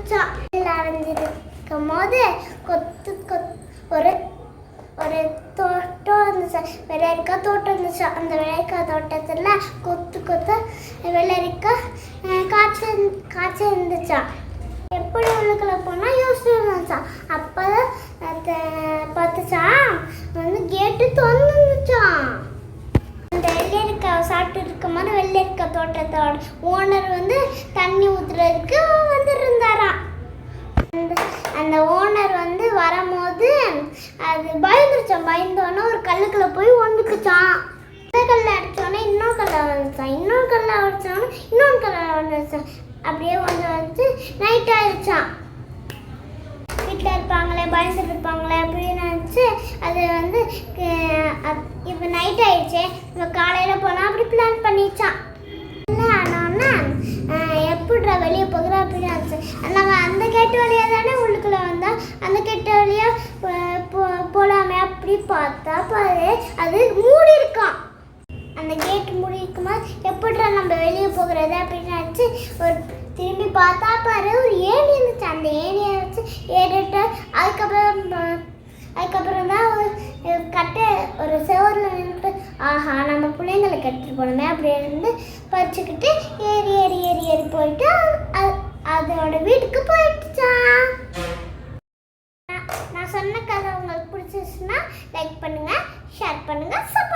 ஆரம்பிச்சான். ஆரம்பிச்சிருக்கும் போது கொத்து ஒரு ஒரு தோட்டம் இருந்துச்சு, வெள்ளரிக்காய் தோட்டம் இருந்துச்சு. அந்த வெள்ளரிக்காய் தோட்டத்தில் கொத்து வெள்ளரிக்காய் காய்ச்சி இருந்துச்சான். எப்படி உள்ளுக்குள்ள போனால் யோசிச்சு இருந்துச்சான். அப்போ பார்த்துச்சான் கேட்டு திறந்துச்சான். அந்த வெள்ளரிக்காய் சாப்பிட்டு இருக்கும் போது வெள்ளரிக்காய் தோட்டத்தோட ஓனர் தண்ணி ஊற்றுறதுக்கு வந்துருந்தாராம். அந்த ஓனர் வரும்போது அது பயந்துருச்சான். பயந்தோன்னே ஒரு கல்லுக்குள்ள போய் ஒன்றுக்குச்சான். இந்த கல்லை அடித்தோன்னே இன்னொரு கல்லை வந்துச்சான். இன்னொரு கல்லை அடித்தோன்னே இன்னொரு கல்லை வந்துச்சான். அப்படியே வந்து நைட் ஆயிடுச்சான். வீட்டில் இருப்பாங்களே பயந்துட்டு இருப்பாங்களே அப்படின்னு நினச்சி அது இப்போ நைட் ஆயிடுச்சு, இப்போ காலையில் போனால் அப்படி பிளான் பண்ணிச்சான். இல்லை ஆனோன்னா எப்படிடா வெளியே போகிறா அப்படின்னு நினச்சி நாங்கள் அந்த கேட்டு வழியாக தானே உள்ளுக்குள்ளே வந்தால் அந்த கேட்டு வழியாக போகலாமே அப்படி பார்த்தா பாரு அது மூடி இருக்கான். அந்த கேட்டு மூடி இருக்கும்போது எப்படிடா நம்ம வெளியே போகிறது அப்படின்னு நினச்சி ஒரு திரும்பி பார்த்தா பாரு ஒரு ஏணி இருந்துச்சு. அந்த ஏணியை வச்சு ஏறிட்டு அதுக்கப்புறம் தான் ஒரு செவரில் நின்றுட்டு ஆஹா நம்ம பிள்ளைங்களுக்கு எடுத்துகிட்டு போனோமே அப்படின்னு பறிச்சுக்கிட்டு ஏறி போயிட்டு அதோட வீட்டுக்கு போயிடுச்சான். நான் சொன்ன கதை உங்களுக்கு பிடிச்சிச்சுன்னா லைக் பண்ணுங்கள், ஷேர் பண்ணுங்கள், சப்போர்ட்